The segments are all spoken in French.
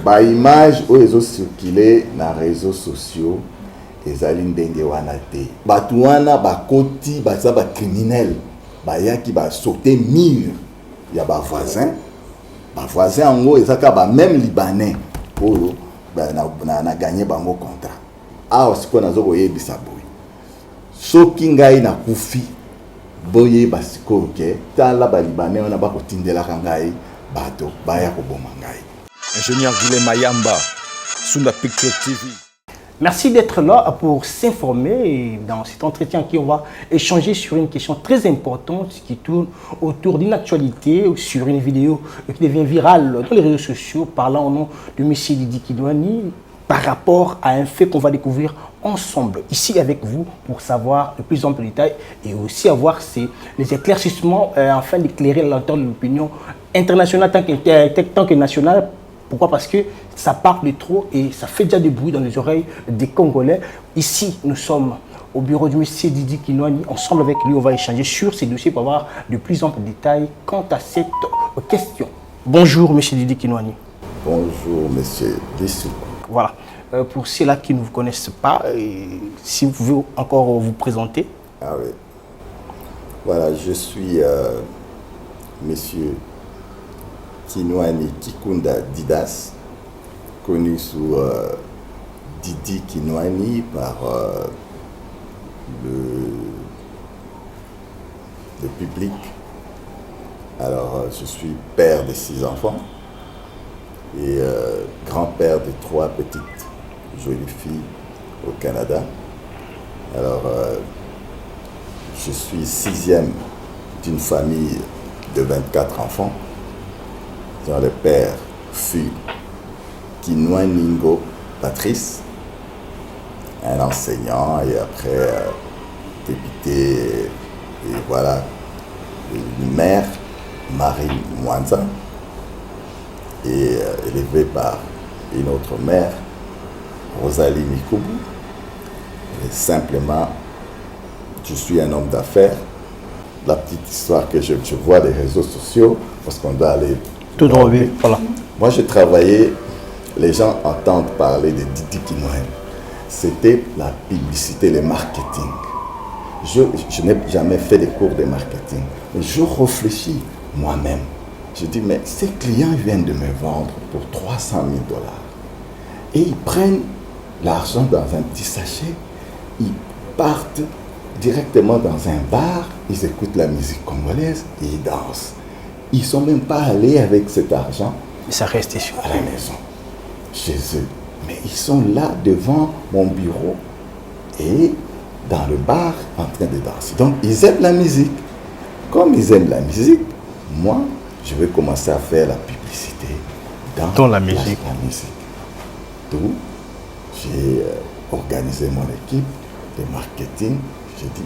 ba image oyo circulé na réseaux sociaux ezali ndenge wana te bato wana bakoti baza ba criminel bayaki ba sauter mur ya ba voisin yango ezaka ba même libanais oyo na gagné bango contrat awa siko nazo koyebisa boye soki ngai na kufi boye basiko ke tala ba libanais wana bakotindelaka ngai bato baya koboma ngai. Ingénieur Guilhem Mayamba, Sunda Picture TV. Merci d'être là pour s'informer dans cet entretien qui on va échanger sur une question très importante qui tourne autour d'une actualité ou sur une vidéo qui devient virale dans les réseaux sociaux parlant au nom de M. Didi Kidouani par rapport à un fait qu'on va découvrir ensemble ici avec vous pour savoir de plus en plus de détails et aussi avoir les éclaircissements afin d'éclairer l'entente de l'opinion internationale tant que nationale. Pourquoi? Parce que ça parle de trop et ça fait déjà du bruit dans les oreilles des Congolais. Ici, nous sommes au bureau du monsieur Didi Kidouani. Ensemble avec lui, on va échanger sur ces dossiers pour avoir de plus en plus de détails quant à cette question. Bonjour, monsieur Didi Kidouani. Bonjour, monsieur Dissou. Voilà. Pour ceux-là qui ne vous connaissent pas, si vous pouvez encore vous présenter. Ah oui. Voilà, je suis monsieur Kidouani Kikunda Didas, connu sous Didi Kidouani par le public. Alors, je suis père de 6 enfants et grand-père de 3 petites jolies filles au Canada. Alors, je suis 6e d'une famille de 24 enfants. Dont le père fut Kidouani Patrice, un enseignant et après député, et voilà, une mère, Marie Mwanza, et élevée par une autre mère, Rosalie Mikoubou. Et simplement, je suis un homme d'affaires. La petite histoire que je vois des réseaux sociaux, parce qu'on doit aller tout droit, voilà. Moi, j'ai travaillé, les gens entendent parler de Didi Kidouani. C'était la publicité, le marketing. Je n'ai jamais fait des cours de marketing. Mais je réfléchis moi-même. Je dis, mais ces clients viennent de me vendre pour 300 000 $. Et ils prennent l'argent dans un petit sachet, ils partent directement dans un bar, ils écoutent la musique congolaise et ils dansent. Ils ne sont même pas allés avec cet argent. Ça reste ici. À la maison, chez eux. Mais ils sont là devant mon bureau et dans le bar en train de danser. Donc ils aiment la musique. Comme ils aiment la musique, moi, je vais commencer à faire la publicité dans la musique. D'où j'ai organisé mon équipe de marketing. J'ai dit,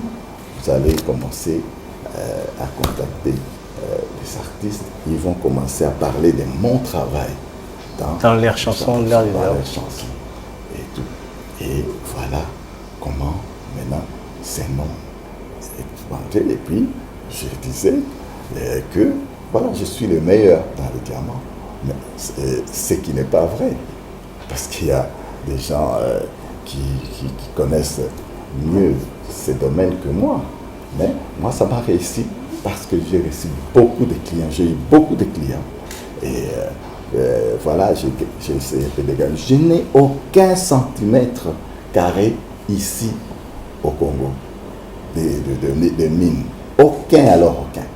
vous allez commencer à contacter les artistes, ils vont commencer à parler de mon travail dans leurs chansons, dans leurs chansons et tout. Et voilà comment maintenant ces noms est. Et puis je disais que voilà, je suis le meilleur dans le diamant. Mais ce qui n'est pas vrai, parce qu'il y a des gens qui connaissent mieux ces domaines que moi. Mais moi, ça m'a réussi. Parce que j'ai reçu beaucoup de clients, j'ai eu beaucoup de clients. Et voilà, j'ai essayé de dégager. Je n'ai aucun centimètre carré ici au Congo de mine. Aucun, alors aucun.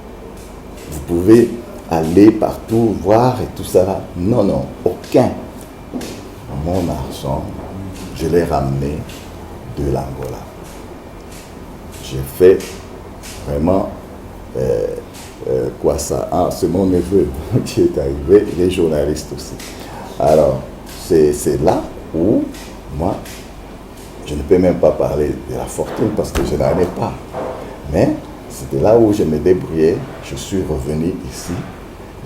Vous pouvez aller partout, voir et tout ça. Non, non, aucun. Mon argent, je l'ai ramené de l'Angola. J'ai fait vraiment... quoi ça? Ah, c'est mon neveu qui est arrivé, il est journaliste aussi. Alors, c'est là où moi, je ne peux même pas parler de la fortune parce que je n'en ai pas. Mais c'était là où je me débrouillais, je suis revenu ici,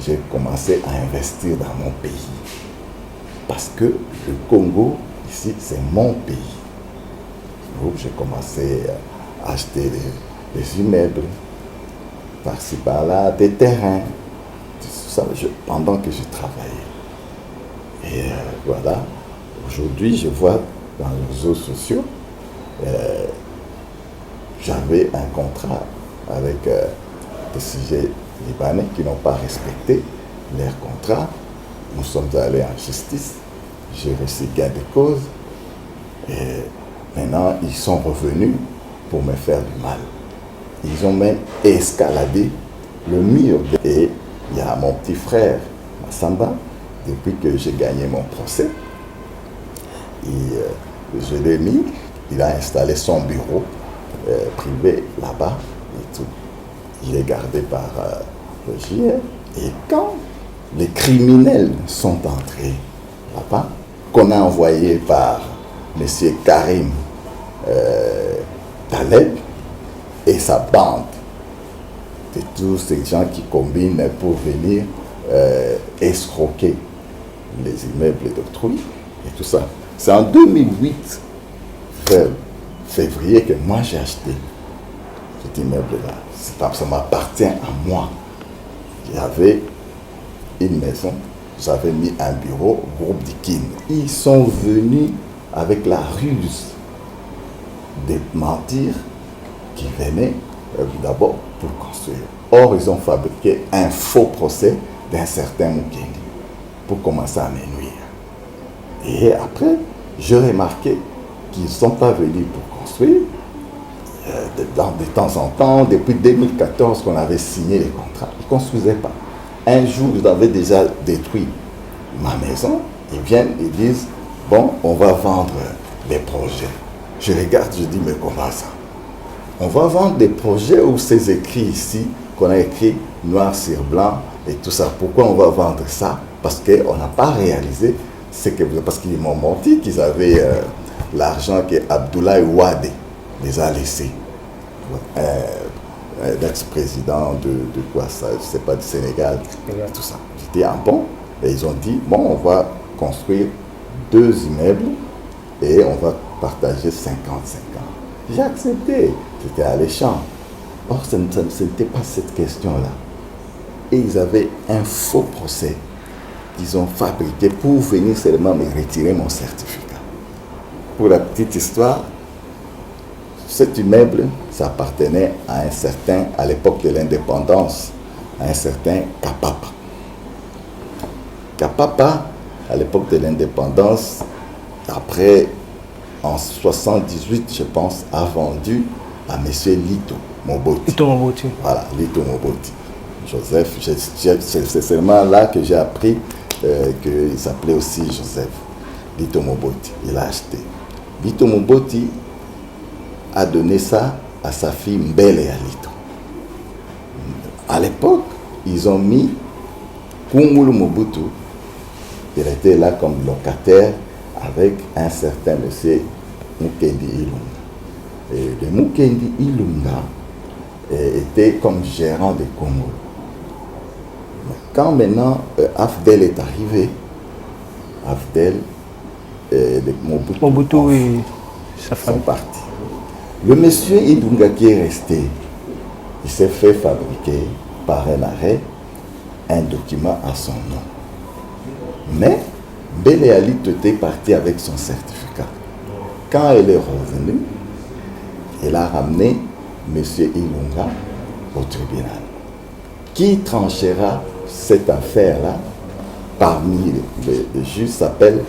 j'ai commencé à investir dans mon pays. Parce que le Congo, ici, c'est mon pays. Donc, j'ai commencé à acheter des immeubles, par-ci par-là, des terrains, tout ça, pendant que je travaillais. Et voilà, aujourd'hui, je vois dans les réseaux sociaux, j'avais un contrat avec des sujets libanais qui n'ont pas respecté leur contrat. Nous sommes allés en justice, j'ai reçu gain de cause, et maintenant ils sont revenus pour me faire du mal. Ils ont même escaladé le mur. Et il y a mon petit frère, Massamba, depuis que j'ai gagné mon procès, je l'ai mis, il a installé son bureau privé là-bas et tout. Il est gardé par le JR. Et quand les criminels sont entrés là-bas, qu'on a envoyé par M. Karim Taleb et sa bande, de tous ces gens qui combinent pour venir escroquer les immeubles d'autrui et tout ça. C'est en 2008, février, que moi j'ai acheté cet immeuble-là. Ça m'appartient à moi. J'avais une maison, j'avais mis un bureau, groupe d'Ikin. Ils sont venus avec la ruse de mentir qui venaient d'abord pour construire. Or, ils ont fabriqué un faux procès d'un certain Mukendi pour commencer à me nuire. Et après, j'ai remarqué qu'ils ne sont pas venus pour construire. De temps en temps, depuis 2014 qu'on avait signé les contrats, ils ne construisaient pas. Un jour, ils avaient déjà détruit ma maison. Ils viennent, ils disent, bon, on va vendre les projets. Je regarde, je dis, mais comment ça? On va vendre des projets où c'est écrit ici, qu'on a écrit noir sur blanc et tout ça. Pourquoi on va vendre ça? Parce qu'on n'a pas réalisé ce que vous... Parce qu'ils m'ont menti qu'ils avaient l'argent que Abdoulaye Wade les a laissés. L'ex-président de quoi ça? Je ne sais pas, du Sénégal, tout ça. J'étais en bon. Et ils ont dit, bon, on va construire 2 immeubles et on va partager 50-50. J'ai accepté. C'était alléchant. Or, ce n'était pas cette question-là. Et ils avaient un faux procès qu'ils ont fabriqué pour venir seulement me retirer mon certificat. Pour la petite histoire, cet immeuble, ça appartenait à un certain, à l'époque de l'indépendance, à un certain Kapapa. Kapapa, à l'époque de l'indépendance, après, en 78, je pense, a vendu à M. Lito Moboti. Lito Moboti. Voilà, Lito Moboti. Joseph, c'est seulement là que j'ai appris qu'il s'appelait aussi Joseph. Lito Moboti, il a acheté. Lito Moboti a donné ça à sa fille Mbele et à Lito. À l'époque, ils ont mis Kungulu Mobutu, il était là comme locataire avec un certain monsieur Mukendi Ilunga. Et le Mukendi Ilunga était comme gérant de Congo. Quand maintenant Afdel est arrivé, Afdel et Mobutu et sa femme sont partis. Le monsieur Ilunga qui est resté, il s'est fait fabriquer par un arrêt un document à son nom. Mais Béléalit était partie avec son certificat. Quand elle est revenue, elle a ramené M. Ilunga au tribunal. Qui tranchera cette affaire-là parmi les juges s'appelle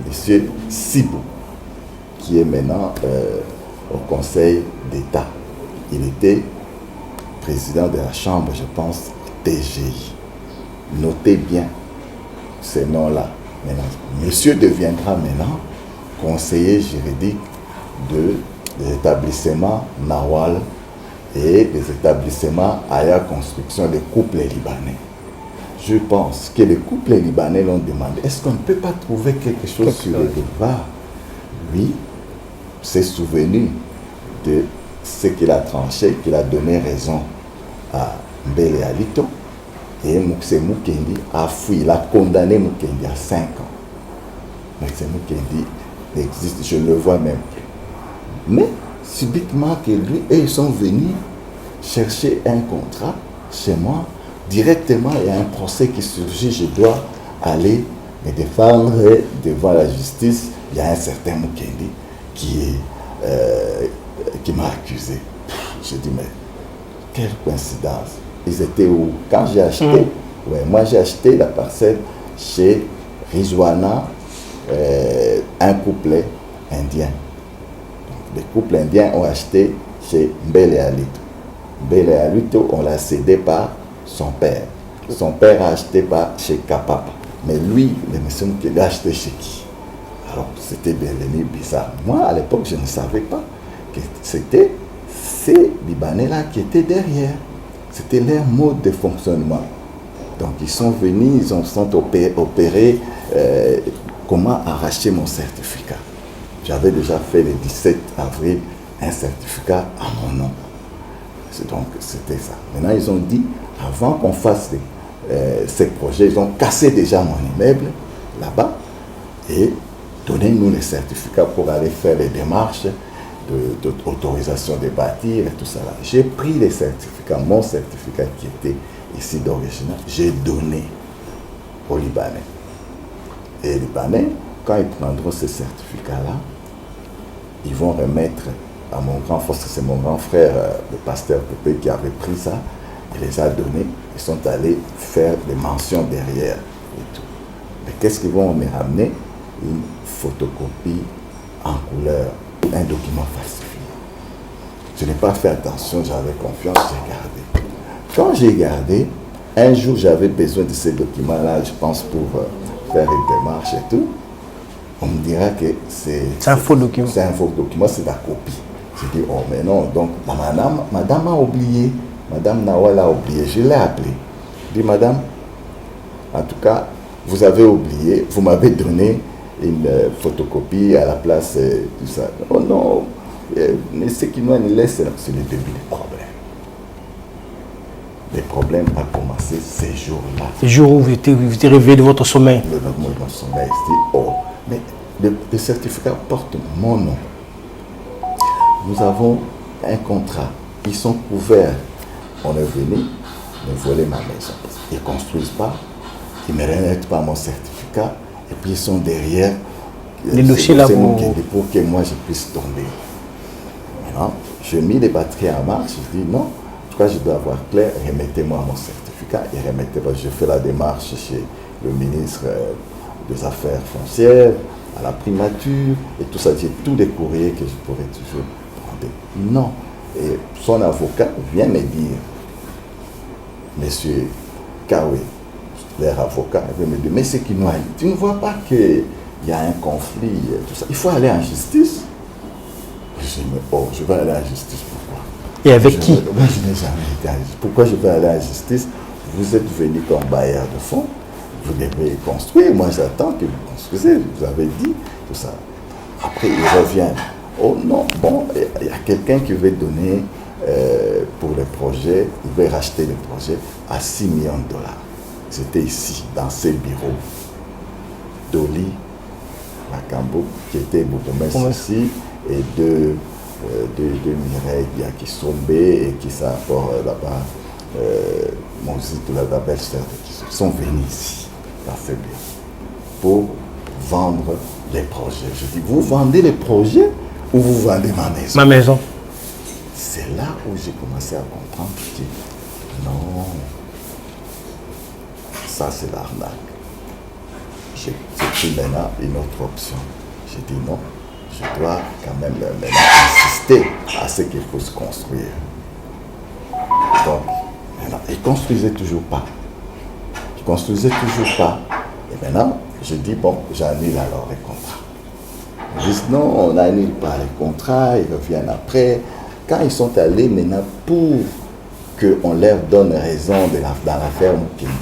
M. Sibou, qui est maintenant au Conseil d'État. Il était président de la Chambre, je pense, TGI. Notez bien ces noms-là. Maintenant, monsieur deviendra maintenant conseiller juridique des établissements Nawal et des établissements Aya Construction des couples libanais. Je pense que les couples libanais l'ont demandé, est-ce qu'on ne peut pas trouver quelque chose sur le boulevard? Lui s'est souvenu de ce qu'il a tranché, qu'il a donné raison à Mbele Alito. Et Mukse Mukendi a fui, il a condamné Mukendi à 5 ans. Mukse Mukendi existe, je le vois même. Mais subitement que lui, ils sont venus chercher un contrat chez moi. Directement, il y a un procès qui surgit, je dois aller me défendre devant la justice, il y a un certain Mukendi qui m'a accusé. J'ai dit, mais quelle coïncidence. Ils étaient où? Quand j'ai acheté, moi j'ai acheté la parcelle chez Rizwana, un couple indien. Donc, les couples indiens ont acheté chez Mbele Alito. Mbele Alito, on l'a cédé par son père. Son père a acheté par chez Kapapa. Mais lui, le monsieur qu'il a acheté chez qui? Alors, c'était devenu bizarre. Moi, à l'époque, je ne savais pas que c'était ces Libanais-là qui étaient derrière. C'était leur mode de fonctionnement. Donc, ils sont venus, ils sont opérés comment arracher mon certificat. J'avais déjà fait le 17 avril un certificat à mon nom. Donc, c'était ça. Maintenant, ils ont dit, avant qu'on fasse ces projets, ils ont cassé déjà mon immeuble là-bas et donnez-nous les certificats pour aller faire les démarches d'autorisation de bâtir et tout ça. J'ai pris les certificats, mon certificat qui était ici d'origine, j'ai donné aux Libanais. Et les Libanais, quand ils prendront ces certificats-là, ils vont remettre à mon grand frère, c'est mon grand frère, le pasteur Pépé, qui avait pris ça, il les a donnés, ils sont allés faire des mentions derrière et tout. Mais qu'est-ce qu'ils vont me ramener? Une photocopie en couleur, un document falsifié. Je n'ai pas fait attention, j'avais confiance, j'ai gardé. Quand j'ai gardé, un jour j'avais besoin de ces documents-là, je pense pour faire une démarche et tout, on me dira que c'est un faux document. C'est un faux document, c'est la copie. J'ai dit, oh mais non, donc madame a oublié, madame Nawal a oublié, je l'ai appelé. Je dis, madame, en tout cas, vous avez oublié, vous m'avez donné une photocopie à la place, tout ça. Oh non, mais ce qui nous laisse, c'est le début des problèmes. Les problèmes ont commencé ces jours-là. Les jours où vous étiez réveillé de votre sommeil. Mon sommeil, je dis, oh, mais le certificat porte mon nom. Nous avons un contrat. Ils sont couverts. On est venu me voler ma maison. Ils ne construisent pas. Ils ne remettent pas mon certificat. Et puis ils sont derrière. Les dossiers là pour que moi je puisse tomber. Maintenant, j'ai mis les batteries en marche. Je dis non. En tout cas, je dois avoir clair. Remettez-moi mon certificat. Et remettez-moi. Je fais la démarche chez le ministre des Affaires foncières, à la primature, et tout ça. J'ai tous les courriers que je pourrais toujours prendre. Non. Et son avocat vient me dire, monsieur Kawe, leur avocat, il me dit, mais c'est qui nous a dit, tu ne vois pas qu'il y a un conflit, tout ça. Il faut aller en justice. Je dis, mais oh, je vais aller en justice, pourquoi? Et avec qui? Moi, je n'ai jamais été en justice. Pourquoi je vais aller en justice? Vous êtes venu comme bailleur de fonds, vous devez construire. Moi, j'attends que vous construisez, vous avez dit, tout ça. Après, ils reviennent. Oh non, bon, il y a quelqu'un qui veut donner pour le projet, il veut racheter le projet à 6 millions de dollars. C'était ici, dans ces bureaux. Dolly Makambo, qui était bourgmestre ici, et deux Mireille Diakisombe, et qui sont encore là-bas, Mouzit, la belle-sœur de Kissou, sont venus ici, dans ces bureaux, pour vendre les projets. Je dis, vous vendez les projets ou vous vendez ma maison? Ma maison. C'est là où j'ai commencé à comprendre que non, ça c'est l'arnaque. J'ai pris maintenant une autre option. J'ai dit non, je dois quand même maintenant insister à ce qu'il faut se construire. Donc, maintenant, ils ne construisaient toujours pas. Ils ne construisaient toujours pas. Et maintenant, je dis bon, j'annule alors les contrats. Ils disent non, on n'annule pas les contrats, ils reviennent après. Quand ils sont allés maintenant pour qu'on leur donne raison dans l'affaire Mukendi,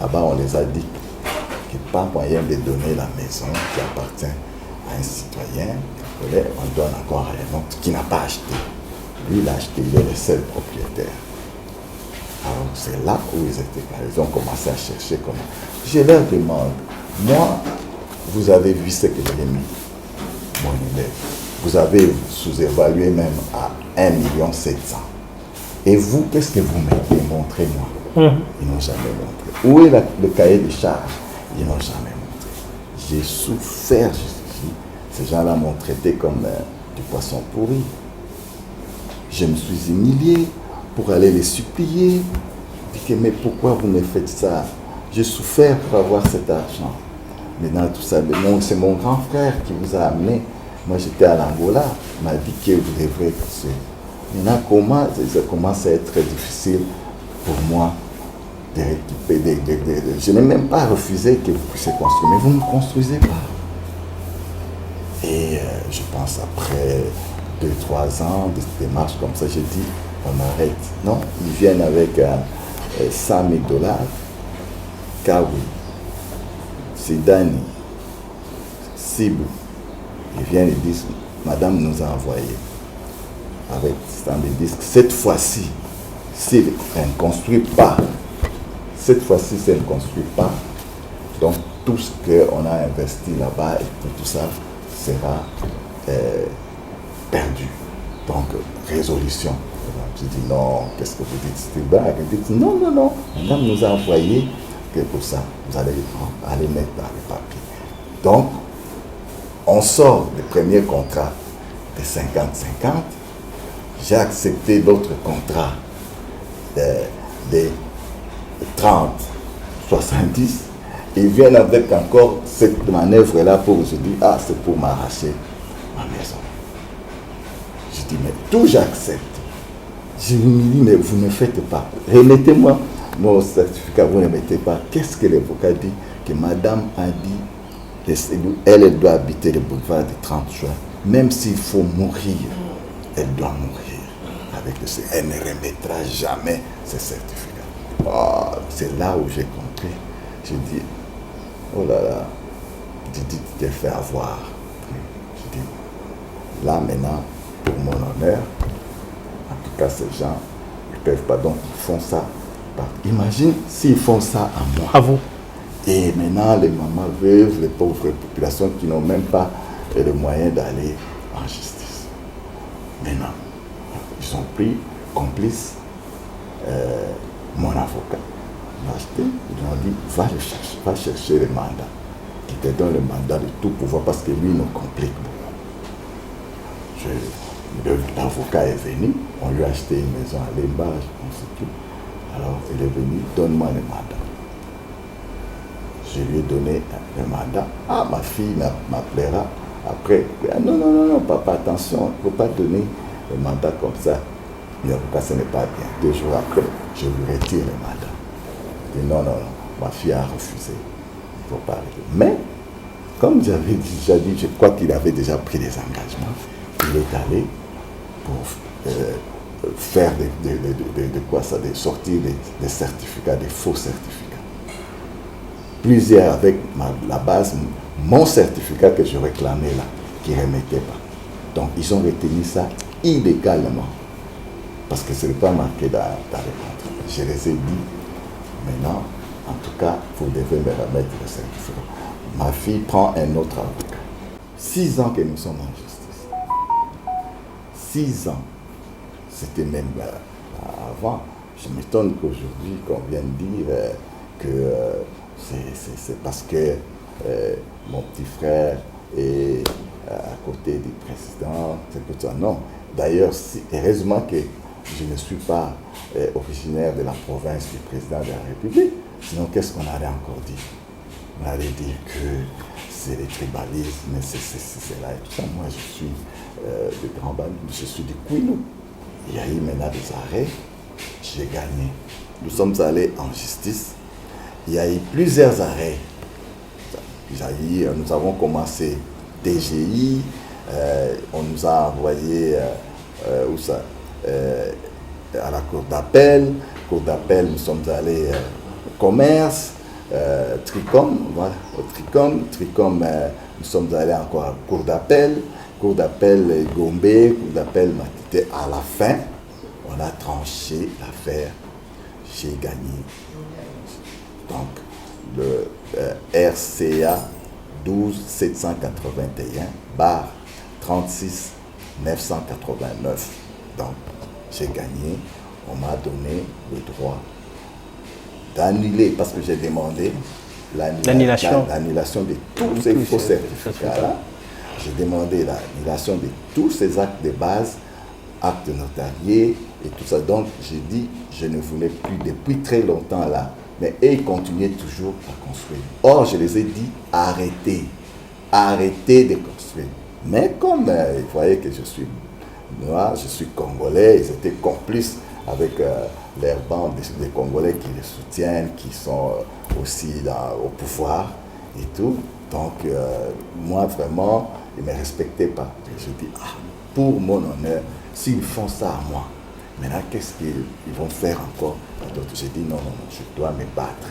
là-bas on les a dit qu'il n'y a pas moyen de donner la maison qui appartient à un citoyen, on donne encore à un autre qui n'a pas acheté. Lui, il a acheté, il est le seul propriétaire. Alors c'est là où ils étaient, ils ont commencé à chercher comment. Je leur demande, moi, vous avez vu ce que j'ai mis, mon élève. Vous avez sous-évalué même à 1,7 million. Et vous, qu'est-ce que vous mettez? Montrez-moi. Ils n'ont jamais montré. Où est le cahier de charges? Ils n'ont jamais montré. J'ai souffert jusqu'ici. Ces gens-là m'ont traité comme du poisson pourri. Je me suis humilié pour aller les supplier. Je dis mais pourquoi vous me faites ça? J'ai souffert pour avoir cet argent. Maintenant, tout ça, c'est mon grand frère qui vous a amené. Moi, j'étais à l'Angola. Il m'a dit que vous devrez construire. Maintenant, ça commence à être très difficile pour moi de récupérer. Je n'ai même pas refusé que vous puissiez construire. Mais vous ne construisez pas. Et je pense après 2-3 ans de démarche comme ça, j'ai dit, on arrête. Non, ils viennent avec $100 000. Kawi, Sidani, Sibou. Ils viennent et disent, madame nous a envoyé avec des disques. Cette fois-ci, si elle ne construit pas, donc tout ce qu'on a investi là-bas et tout ça sera perdu. Donc, résolution. Je dis non, qu'est-ce que vous dites? C'est une blague. Elle dit non, madame nous a envoyé que pour ça, vous allez aller mettre dans les papiers. Donc, on sort le premier contrat de 50-50. J'ai accepté d'autres contrats de 30-70. Ils viennent avec encore cette manœuvre-là pour se dire, ah, c'est pour m'arracher ma maison. Je dis, mais tout j'accepte. Je me dis, mais vous ne faites pas. Remettez-moi mon certificat, vous ne mettez pas. Qu'est-ce que l'avocat dit? Que madame a dit, elle doit habiter le boulevard du 30 juin. Même s'il faut mourir, elle doit mourir. Elle ne remettra jamais ce certificat. Oh, c'est là où j'ai compris. J'ai dit, oh là là, Didi, tu t'es fait avoir. Je dis, là maintenant, pour mon honneur, en tout cas ces gens, ils ne peuvent pas, donc ils font ça. Imagine s'ils font ça à moi. À vous. Et maintenant, les mamans veuves, les pauvres populations qui n'ont même pas le moyen d'aller en justice. Maintenant, ils ont pris complice mon avocat. Ils l'ont acheté, ils lui ont dit, va chercher le mandat. Qui te donne le mandat de tout pouvoir parce que lui nous complique beaucoup. L'avocat est venu, on lui a acheté une maison à Limbage, on sait tout. Alors il est venu, donne-moi le mandat. Je lui ai donné le mandat. Ah, ma fille m'appellera après. Non, papa, attention, il ne faut pas donner le mandat comme ça. Mais en tout cas, ce n'est pas bien. 2 jours après, je lui retire le mandat. Je dis non, ma fille a refusé. Il ne faut pas arrêter. Mais, comme j'avais déjà dit, je crois qu'il avait déjà pris des engagements. Il est allé pour faire de quoi ça, de sortir des certificats, des faux certificats. Plusieurs avec la base, mon certificat que je réclamais là, qui ne remettait pas. Donc ils ont retenu ça illégalement. Parce que ce n'est pas marqué dans les contrats. Je les ai dit, maintenant, en tout cas, vous devez me remettre le certificat. Ma fille prend un autre avocat. 6 ans que nous sommes en justice. 6 ans. C'était même avant. Je m'étonne qu'aujourd'hui, qu'on vienne dire que c'est parce que mon petit frère est à côté du président. C'est pour ça. Non. D'ailleurs, heureusement que je ne suis pas originaire de la province du président de la République. Sinon, qu'est-ce qu'on allait encore dire? On allait dire que c'est le tribalisme, c'est là et tout ça. Moi, je suis de Grand Bandou, je suis du Kouilou. Il y a eu maintenant des arrêts, j'ai gagné. Nous sommes allés en justice. Il y a eu plusieurs arrêts. Nous avons commencé DGI, on nous a envoyé où ça, à la cour d'appel. Cour d'appel, nous sommes allés au commerce, Tricom, voilà, au Tricom, nous sommes allés encore à cour d'appel Gombe, cour d'appel Matité. À la fin, on a tranché l'affaire, j'ai gagné. Donc, le RCA 12 781 bar 36 989. Donc, j'ai gagné. On m'a donné le droit d'annuler, parce que j'ai demandé l'annulation de tous ces faux certificats-là. J'ai demandé l'annulation de tous ces actes de base, actes notariés et tout ça. Donc, j'ai dit, je ne voulais plus depuis très longtemps là. Mais eux, ils continuaient toujours à construire. Or, je les ai dit, arrêtez de construire. Mais comme ils voyaient que je suis noir, je suis congolais, ils étaient complices avec les bandes des Congolais qui les soutiennent, qui sont aussi au pouvoir et tout. Donc, moi, vraiment, ils ne me respectaient pas. Je dis, pour mon honneur, s'ils font ça à moi, maintenant, qu'est-ce qu'ils vont faire encore à d'autres? J'ai dit, non, je dois me battre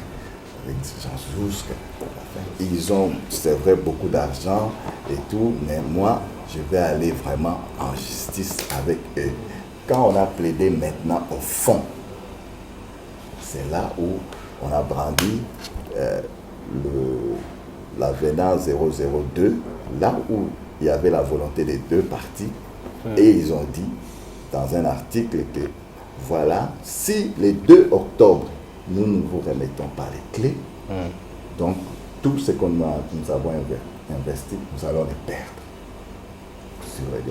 avec ces gens jusqu'à la fin. Ils ont, c'est vrai, beaucoup d'argent et tout, mais moi, je vais aller vraiment en justice avec eux. Quand on a plaidé maintenant au fond, c'est là où on a brandi l'avenant 002, là où il y avait la volonté des deux parties, et ils ont dit dans un article que voilà, si le 2 octobre, nous ne vous remettons pas les clés, donc tout ce que nous avons investi, nous allons les perdre.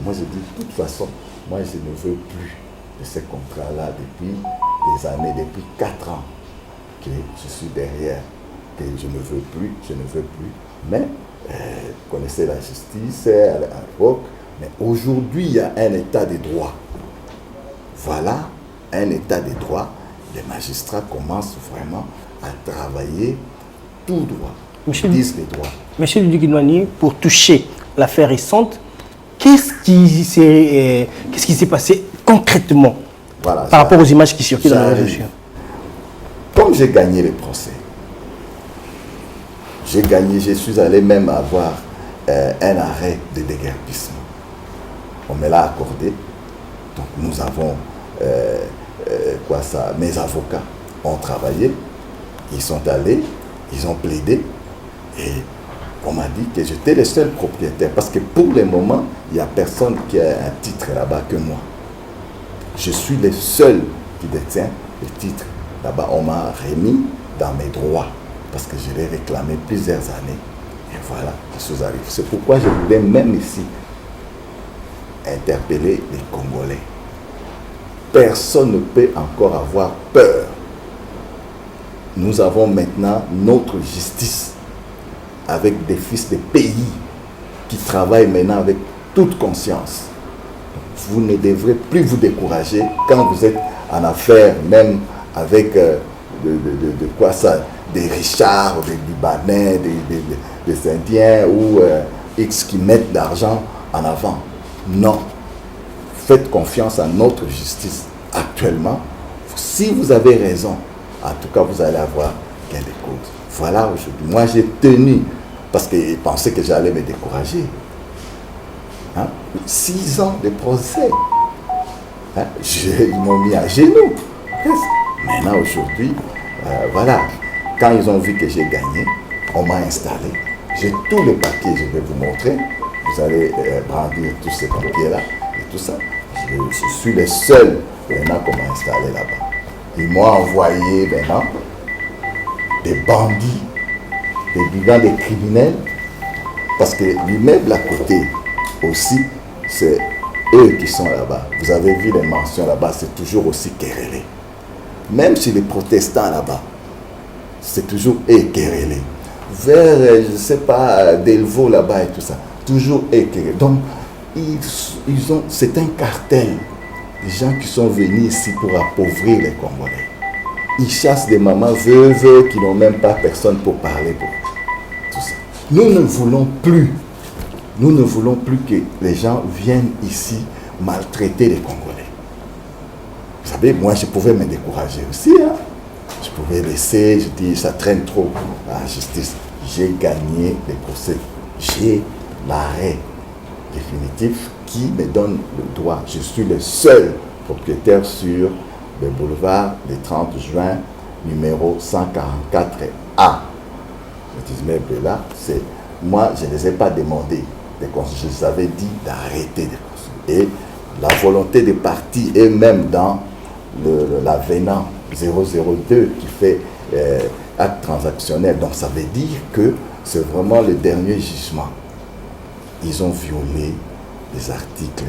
Moi, je dis, de toute façon, moi, je ne veux plus de ces contrats-là depuis des années, depuis 4 ans que je suis derrière, que je ne veux plus. Mais, vous connaissez la justice à l'époque, mais aujourd'hui, il y a un état de droit. Voilà, un état de droit. Les magistrats commencent vraiment à travailler tout droit. Ils disent les droits. Monsieur Duguinoani, pour toucher l'affaire récente, qu'est-ce qui s'est passé concrètement par rapport aux images qui circulent dans les réseaux sociaux? Comme j'ai gagné le procès, je suis allé même avoir un arrêt de déguerpissement. On me l'a accordé. Donc nous avons, mes avocats ont travaillé, ils sont allés, ils ont plaidé et on m'a dit que j'étais le seul propriétaire parce que pour le moment, il n'y a personne qui a un titre là-bas que moi. Je suis le seul qui détient le titre là-bas. On m'a remis dans mes droits parce que je l'ai réclamé plusieurs années. Et voilà, je suis arrivé. C'est pourquoi je voulais même ici interpeller les Congolais. Personne ne peut encore avoir peur. Nous avons maintenant notre justice avec des fils de pays qui travaillent maintenant avec toute conscience. Vous ne devrez plus vous décourager quand vous êtes en affaire, même avec des Richards, des Libanais, des Indiens ou X qui mettent l'argent en avant. Non. Faites confiance à notre justice actuellement. Si vous avez raison, en tout cas, vous allez avoir gain de cause. Voilà aujourd'hui. Moi, j'ai tenu parce qu'ils pensaient que j'allais me décourager. 6 ans de procès. Ils m'ont mis à genoux. Maintenant, aujourd'hui, voilà. Quand ils ont vu que j'ai gagné, on m'a installé. J'ai tous les papiers, je vais vous montrer. Vous allez brandir tous ces papiers-là et tout ça. Je suis le seul maintenant qu'on m'a installé là-bas. Ils m'ont envoyé maintenant des bandits, des brigands, des criminels, parce que l'immeuble à côté aussi, c'est eux qui sont là-bas. Vous avez vu les mentions là-bas, c'est toujours aussi querellé. Même chez les protestants là-bas, c'est toujours eux querellés. Vers, je ne sais pas, Delvaux là-bas et tout ça, toujours eux querellés. Donc, c'est un cartel. Des gens qui sont venus ici pour appauvrir les Congolais. Ils chassent des mamans veuves qui n'ont même pas personne pour parler pour tout ça. Nous ne voulons plus que les gens viennent ici maltraiter les Congolais. Vous savez, moi je pouvais me décourager aussi. Je pouvais laisser, je dis, ça traîne trop à la justice. J'ai gagné les procès. J'ai l'arrêt définitif qui me donne le droit. Je suis le seul propriétaire sur le boulevard du 30 juin, numéro 144A. Cet immeuble-là, c'est moi, je ne les ai pas demandé de construire. Je les avais dit d'arrêter de construire. Et la volonté des partis, et même dans l'avenant 002 qui fait acte transactionnel. Donc ça veut dire que c'est vraiment le dernier jugement. Ils ont violé les articles,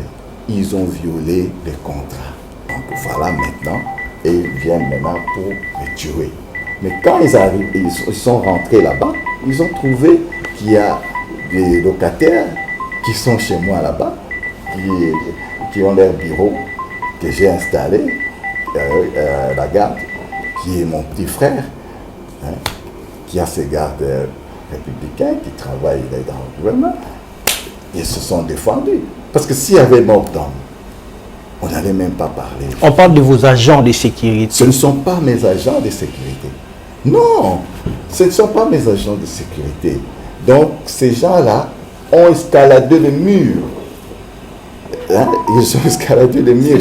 ils ont violé les contrats. Donc voilà maintenant, et ils viennent maintenant pour les tuer. Mais quand ils arrivent, ils sont rentrés là-bas, ils ont trouvé qu'il y a des locataires qui sont chez moi là-bas, qui ont leur bureau que j'ai installé, la garde, qui est mon petit frère, hein, qui a ses gardes républicains, qui travaillent dans le gouvernement. Ils se sont défendus. Parce que s'il y avait mort d'homme, on n'allait même pas parler. On parle de vos agents de sécurité. Ce ne sont pas mes agents de sécurité. Non, ce ne sont pas mes agents de sécurité. Donc, ces gens-là ont escaladé le mur. Hein? Ils ont escaladé le mur.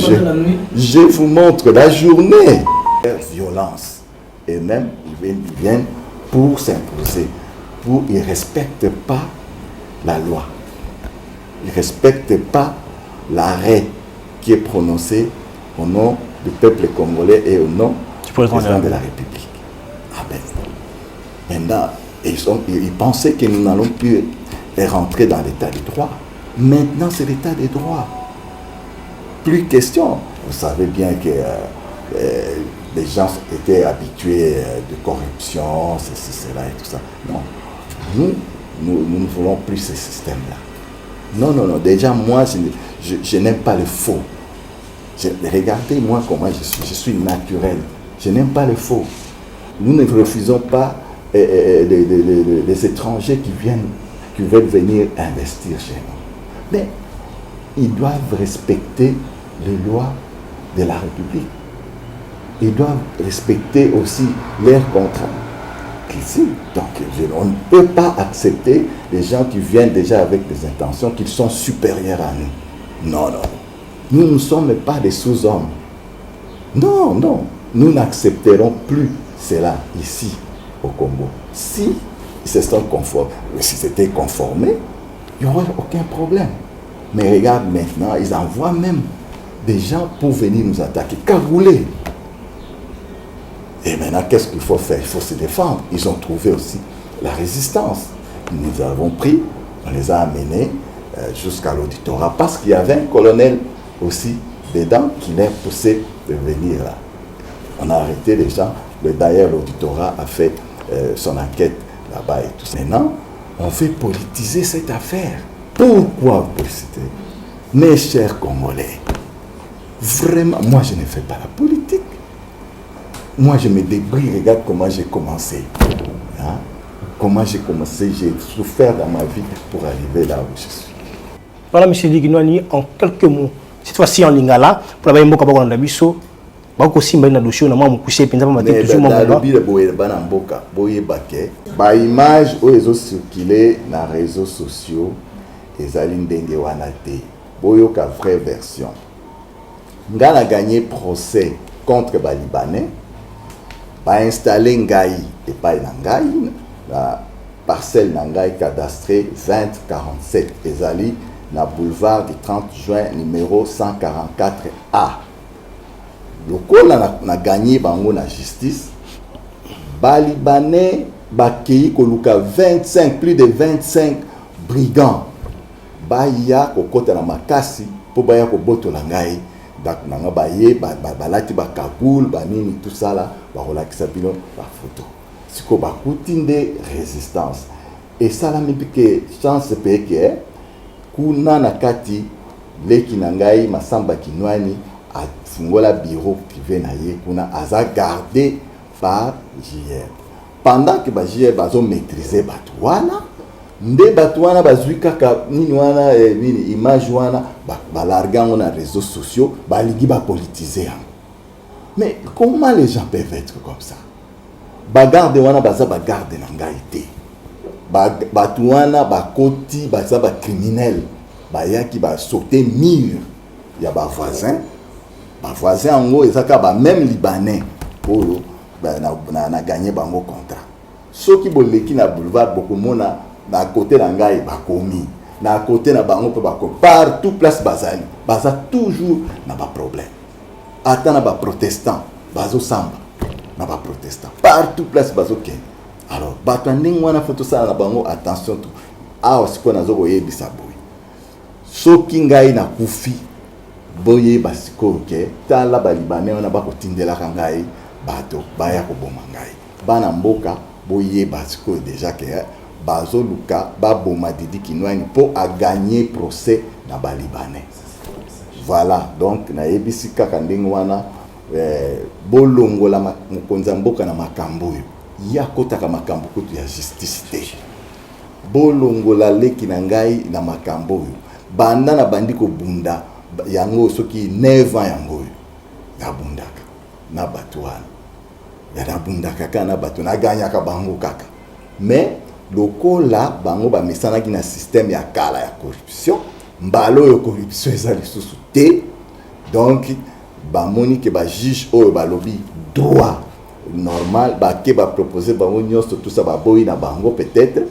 Je vous montre la journée. Violence. Et même, ils viennent pour s'imposer. Ils ne respectent pas la loi. Ils ne respectent pas l'arrêt qui est prononcé au nom du peuple congolais et au nom du président de la République. Ah ben, maintenant, ils pensaient que nous n'allons plus rentrer dans l'état de droit. Maintenant, c'est l'état de droit. Plus question. Vous savez bien que les gens étaient habitués de corruption, ceci, cela et tout ça. Non. Nous ne voulons plus ce système-là. Non. Déjà, moi, je n'aime pas le faux. Regardez, moi, comment je suis. Je suis naturel. Je n'aime pas le faux. Nous ne refusons pas les étrangers qui veulent venir investir chez nous. Mais ils doivent respecter les lois de la République. Ils doivent respecter aussi leurs contrats. Ici, donc, on ne peut pas accepter les gens qui viennent déjà avec des intentions qu'ils sont supérieurs à nous. Non. Nous ne sommes pas des sous-hommes. Non. Nous n'accepterons plus cela ici, au Congo. Si c'était conformé, il n'y aurait aucun problème. Mais regarde maintenant, ils envoient même des gens pour venir nous attaquer. Cagoulés. Et maintenant, qu'est-ce qu'il faut faire? Il faut se défendre. Ils ont trouvé aussi la résistance. Nous avons pris, on les a amenés jusqu'à l'auditorat parce qu'il y avait un colonel aussi dedans qui les poussé de venir là. On a arrêté les gens. D'ailleurs, l'auditorat a fait son enquête là-bas et tout ça. Maintenant, on veut politiser cette affaire. Pourquoi politiser? Mes chers Congolais, vraiment, moi je ne fais pas la politique. Moi, je me débrouille, regarde comment j'ai commencé. Hein? Comment j'ai commencé, j'ai souffert dans ma vie pour arriver là où je suis. Voilà, M. Liginwani, en quelques mots, cette fois-ci en lingala, pour la mboka bakona biso, bako simba na dossier na mwa mukuse penza pa maté toujours mon gars. Bile boye bana mboka, boye baké. Ba image o ezo circuler na réseaux sociaux, ezali ndenge wana te. Boyo ka vraie version. Ngana gagné procès contre ba Libanais. Ba installé Ngai et pas Ngai, la parcelle Ngai cadastrée 2047 ezali na boulevard du 30 juin numéro 144A. Le col a gagné bango na justice. Balibanais bakei koluka 25, plus de 25 brigands. Baya kokota na makasi po baya ko boto la Ngai. Nanga baye balati ba kaboul banini tout ça là ba relakisa bino ba photo. Siko ba kutinde résistance. Et ça la mipike chance peke kuna na kati leki na Ngai Masamba Kinwani a fungola bureau privé na ye kuna aza gardé par JR. Pendant que ba JR bazo maîtriser batwana nde batwana bazwi kaka nini wana nini image wana balarga na réseaux sociaux baligi ba politiser. Mais comment les gens peuvent être comme ça? Bagarde wana baza bagarde na Ngai te. Batwana bakoti baza ba criminel. Baya qui va sauter mur. Il y a ba voisin en gros ezaka ba même libanais pour na gagner bango contrat. Ceux qui boleki na boulevard beaucoup mona na côté na Ngai bakomi na côté na bango pe bako partout place bazali baza toujours na ba problème. Ata na ba protestant bazo samba na ba protestant partout place bazoke. Alors bato ndenge wana photo sala na bango attention tout awa siko nazo koyebisa boy soki ngai na kufi boye basiko ke tala balibane wana bakotindelaka ngai bato baya koboma ngai bana mboka boye basiko déjà que bazoluka baboma Didi Kinwani pour a gagner procès na balibane. Voilà, donc na yebisi kaka ndenge wana bolongola mokonza mboka na makambo yo ya kotaka makambo kutu ya justice te. Bolongola leki na ngai na makambo yo banda na bandi ko bunda yango soki 9 ans yango ya bundaka na bato wana ya na bundaka kana bato na ganyaka bango kaka mais lokola bango ba mesana ki na système ya kala ya corruption mbalo yo corruption eza lisusu te donc ba moni ke ba juge o ba lobby droit normal ba ke ba proposer bango nyonso tout ça ba boyi na bango peut-être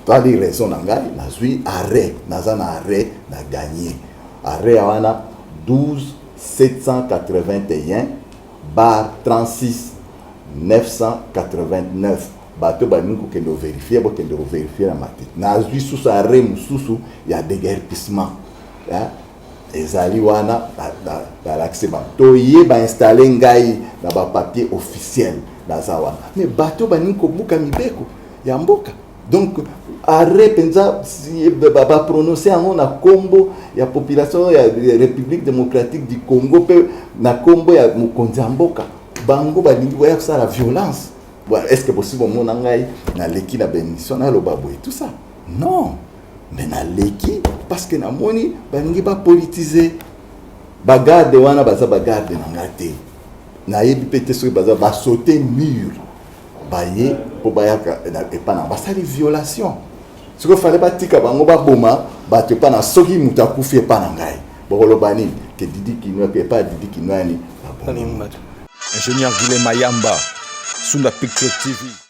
pas les raisons nangai na zui arrêt nazana arrêt na gagné arrêt wana 12 781 bar 36 989 bato baningo ke do vérifier bo ke do vérifier na matin na zui sous arrêt mususu ya déguerpissement ya ezali wana dans l'accès to yeba installer ngai na ba papier officiel na zawana mais bato baningo buka mibeko ya mboka. Donc, arrêt penza ba prononcer en na kombo ya population ya République démocratique du Congo pe na kombo ya mokonzi mboka bango balingi boya ça la violence. Est-ce que possible mon ngai na leki na bénédiction na lobabo et tout ça? Non. Mais na leki parce que na moni balingi ba politiser ba garde wana baza ba garde na ngate. Na yebi pete so baza ba sauter mur. Baye pour bayaka et pas na basali violation ce que fallait batika bango ba boma bato pas na soki muta kufi pas na ngai bokolo bani que Didi Kinwani pe pas Didi Kinwani Ingénieur Guilhem Mayamba Sunda Picture TV.